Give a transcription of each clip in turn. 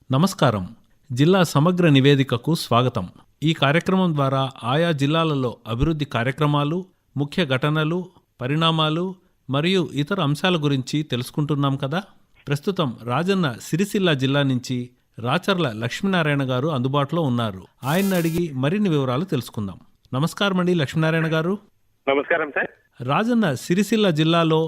నమస్కారం. జిల్లా సమగ్ర నివేదికకు స్వాగతం. ఈ కార్యక్రమం ద్వారా ఆయా జిల్లాలలో అభివృద్ధి కార్యక్రమాలు, ముఖ్య ఘటనలు, పరిణామాలు మరియు ఇతర అంశాల గురించి తెలుసుకుంటున్నాం కదా. ప్రస్తుతం రాజన్న సిరిసిల్ల జిల్లా నుంచి రాచర్ల లక్ష్మీనారాయణ గారు అందుబాటులో ఉన్నారు. ఆయన్ని అడిగి మరిన్ని వివరాలు తెలుసుకుందాం. నమస్కారం అండి లక్ష్మీనారాయణ గారు. నమస్కారం సార్. రాజన్న సిరిసిల్ల జిల్లాలో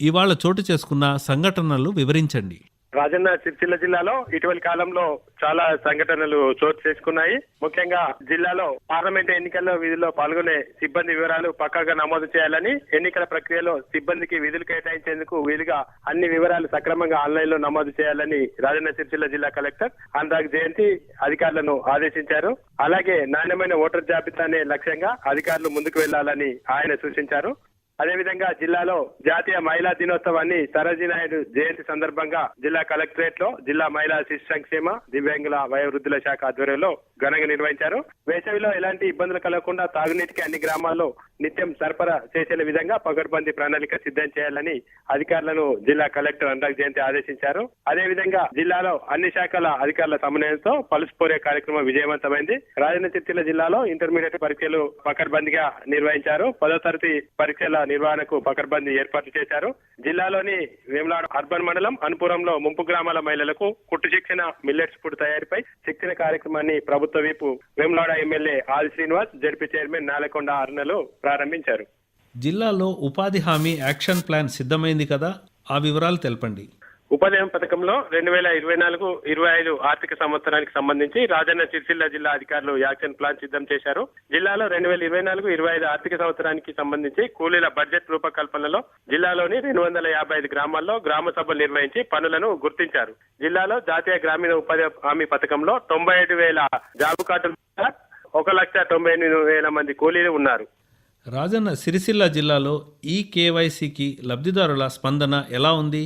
ఇవాళ చోటు చేసుకున్న సంఘటనలు వివరించండి. రాజన్న సిరిసిల్ల జిల్లాలో ఇటీవలి కాలంలో చాలా సంఘటనలు చోటు చేసుకున్నాయి. ముఖ్యంగా జిల్లాలో పార్లమెంట్ ఎన్నికల్లో విధుల్లో పాల్గొనే సిబ్బంది వివరాలు పక్కాగా నమోదు చేయాలని, ఎన్నికల ప్రక్రియలో సిబ్బందికి విధులు కేటాయించేందుకు వీలుగా అన్ని వివరాలు సక్రమంగా ఆన్లైన్ లో నమోదు చేయాలని రాజన్న సిరిసిల్ల జిల్లా కలెక్టర్ అనురాగ్ జయంతి అధికారులను ఆదేశించారు. అలాగే నాణ్యమైన ఓటర్ జాబితానే లక్ష్యంగా అధికారులు ముందుకు వెళ్లాలని ఆయన సూచించారు. అదేవిధంగా జిల్లాలో జాతీయ మహిళా దినోత్సవాన్ని సరోజినీ నాయుడు జయంతి సందర్భంగా జిల్లా కలెక్టరేట్ లో జిల్లా మహిళా శిశు సంక్షేమ, దివ్యాంగుల వయోవృద్ధుల శాఖ ఆధ్వర్యంలో ఘనంగా నిర్వహించారు. వేసవిలో ఎలాంటి ఇబ్బందులు కలగకుండా తాగునీటికి అన్ని గ్రామాల్లో నిత్యం సరఫరా చేసే విధంగా పకడ్బందీ ప్రణాళిక సిద్ధం చేయాలని అధికారులను జిల్లా కలెక్టర్ అనురాగ్ జయంతి ఆదేశించారు. అదేవిధంగా జిల్లాలో అన్ని శాఖల అధికారుల సమన్వయంతో పల్స్ పోరే కార్యక్రమం విజయవంతమైంది. రాజన్న సిరిసిల్ల జిల్లాలో ఇంటర్మీడియట్ పరీక్షలు పకడ్బందీగా నిర్వహించారు. 10వ తరగతి పరీక్షల నిర్వహణకు పకడ్బందీ ఏర్పాటు చేశారు. జిల్లాలోని వేములాడ అర్బన్ మండలం అనుపురంలో ముంపు గ్రామాల మహిళలకు కుట్టు శిక్షణ, మిల్లెట్స్ ఫుడ్ తయారీపై శిక్షణ కార్యక్రమాన్ని ప్రభుత్వ విప్ వేములాడ ఎమ్మెల్యే ఆది శ్రీనివాస్, జడ్పీ చైర్మన్ నాలకొండ అరుణలు ప్రారంభించారు. జిల్లాలో ఉపాధి హామీ యాక్షన్ ప్లాన్ సిద్ధమైంది కదా, ఆ వివరాలు తెలపండి. ఉపాధి హామీ పథకంలో 2024-25 ఆర్థిక సంవత్సరానికి సంబంధించి రాజన్న సిరిసిల్ల జిల్లా అధికారులు యాక్షన్ ప్లాన్ సిద్ధం చేశారు. జిల్లాలో 2024-25 ఆర్థిక సంవత్సరానికి సంబంధించి కూలీల బడ్జెట్ రూపకల్పనలో జిల్లాలోని 255 గ్రామాల్లో గ్రామ సభలు నిర్వహించి పనులను గుర్తించారు. జిల్లాలో జాతీయ గ్రామీణ ఉపాధి హామీ పథకంలో 97,000 జాబ్ కార్డులు, 1,98,000 మంది కూలీలు ఉన్నారు. రాజన్న సిరిసిల్ల జిల్లాలో ఈ కేవైసీకి లబ్ధిదారుల స్పందన ఎలా ఉంది?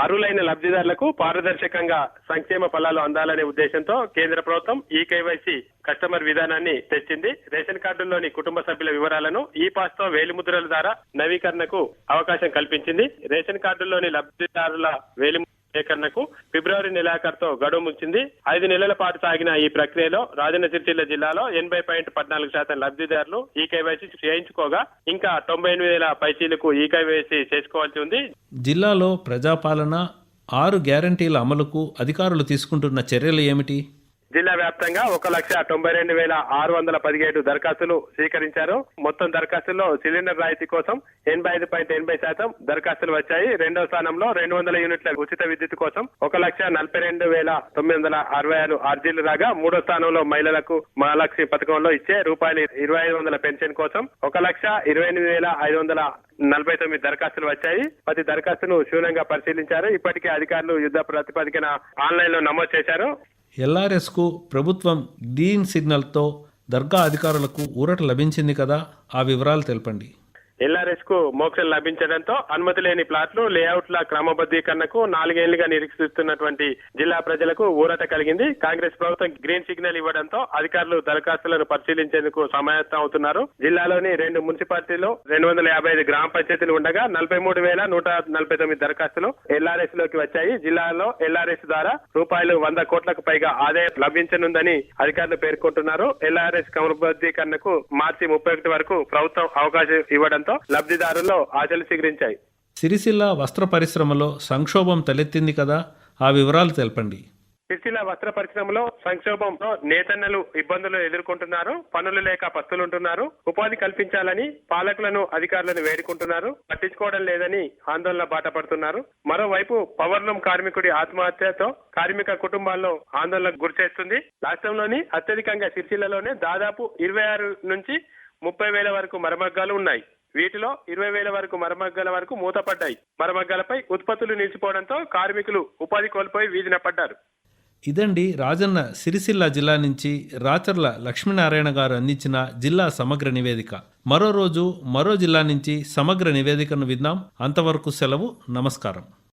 అర్హులైన లబ్ధిదారులకు పారదర్శకంగా సంక్షేమ ఫలాలు అందాలనే ఉద్దేశంతో కేంద్ర ప్రభుత్వం ఈ కేవైసీ కస్టమర్ విధానాన్ని తెచ్చింది. రేషన్ కార్డుల్లోని కుటుంబ సభ్యుల వివరాలను ఈ పాస్ తో వేలిముద్రల ద్వారా నవీకరణకు అవకాశం కల్పించింది. రేషన్ కార్డుల్లోని లబ్ధిదారుల వేలిముద్ర సేకరణకు ఫిబ్రవరి నెలాఖరుతో గడువు ముగిసింది. 5 నెలల పాటు సాగిన ఈ ప్రక్రియలో రాజన్న సిరిసిల్ల జిల్లాలో 80.14% లబ్ధిదారులు ఈ కేవైసీ చేయించుకోగా ఇంకా 98,000 పైచీలకు ఈ కేవైసీ చేసుకోవాల్సి ఉంది. జిల్లాలో ప్రజాపాలన 6 గ్యారంటీల అమలుకు అధికారులు తీసుకుంటున్న చర్యలు ఏమిటి? జిల్లా వ్యాప్తంగా 1,92,617 దరఖాస్తులు స్వీకరించారు. మొత్తం దరఖాస్తుల్లో సిలిండర్ రాయితీ కోసం 85.80% దరఖాస్తులు వచ్చాయి. రెండవ స్థానంలో 200 యూనిట్ల ఉచిత విద్యుత్ కోసం 1,42,966 అర్జీలు రాగా, మూడో స్థానంలో మహిళలకు మహాలక్ష్మి పథకంలో ఇచ్చే ₹2,500 పెన్షన్ కోసం 1,28,549 దరఖాస్తులు వచ్చాయి. ప్రతి దరఖాస్తును క్షుణ్ణంగా పరిశీలించారు. ఇప్పటికే అధికారులు యుద్ధ ప్రాతిపదికన ఆన్లైన్ లో నమోదు చేశారు. ఎల్ఆర్ఎస్కు ప్రభుత్వం గ్రీన్ సిగ్నల్తో దర్గా అధికారులకు ఊరట లభించింది కదా, ఆ వివరాలు తెలపండి. ఎల్ఆర్ఎస్ కు మోక్షం లభించడంతో అనుమతి లేని ప్లాట్లు, లేఅవుట్ల క్రమబద్ధీకరణకు 4 ఏళ్లుగా నిరీక్షిస్తున్నటువంటి జిల్లా ప్రజలకు ఊరట కలిగింది. కాంగ్రెస్ ప్రభుత్వం గ్రీన్ సిగ్నల్ ఇవ్వడంతో అధికారులు దరఖాస్తులను పరిశీలించేందుకు సమాయత్తం అవుతున్నారు. జిల్లాలోని 2 మున్సిపాలిటీలో 255 గ్రామ పంచాయతీలు ఉండగా 43,149 దరఖాస్తులు ఎల్ఆర్ఎస్ లోకి వచ్చాయి. జిల్లాలో ఎల్ఆర్ఎస్ ద్వారా ₹100 కోట్లకు పైగా ఆదాయం లభించనుందని అధికారులు పేర్కొంటున్నారు. ఎల్ఆర్ఎస్ క్రమబద్ధీకరణకు మార్చి 31 వరకు ప్రభుత్వం అవకాశం ఇవ్వడంతో లబ్ధిదారుల్లో ఆశలు చిగురించాయి. సిరిసిల్ల వస్త్ర పరిశ్రమలో సంక్షోభం తలెత్తింది కదా, ఆ వివరాలు తెలపండి. సిరిసిల్ల వస్త్ర పరిశ్రమలో సంక్షోభంతో నేతన్నలు ఇబ్బందులు ఎదుర్కొంటున్నారు. పనులు లేక పస్తులుంటున్నారు. ఉపాధి కల్పించాలని పాలకులను, అధికారులను వేడుకుంటున్నారు. పట్టించుకోవడం లేదని ఆందోళన బాట పడుతున్నారు. మరోవైపు పవర్లూమ్ కార్మికుడి ఆత్మహత్యతో కార్మిక కుటుంబాల్లో ఆందోళనకు గురిచేస్తుంది. రాష్ట్రంలోని అత్యధికంగా సిరిసిల్లలోనే దాదాపు 26 నుంచి 30,000 వరకు మరమగ్గాలు ఉన్నాయి. వీటిలో 20,000 వరకు మరమగ్గాల వరకు మూతపడ్డాయి. మరమగ్గాలపై ఉత్పత్తులు నిలిచిపోవడంతో కార్మికులు ఉపాధి కోల్పోయి వీధిన పడ్డారు. ఇదండి రాజన్న సిరిసిల్ల జిల్లా నుంచి రాచర్ల లక్ష్మీనారాయణ గారు అందించిన జిల్లా సమగ్ర నివేదిక. మరో రోజు మరో జిల్లా నుంచి సమగ్ర నివేదికను విందాం. అంతవరకు సెలవు. నమస్కారం.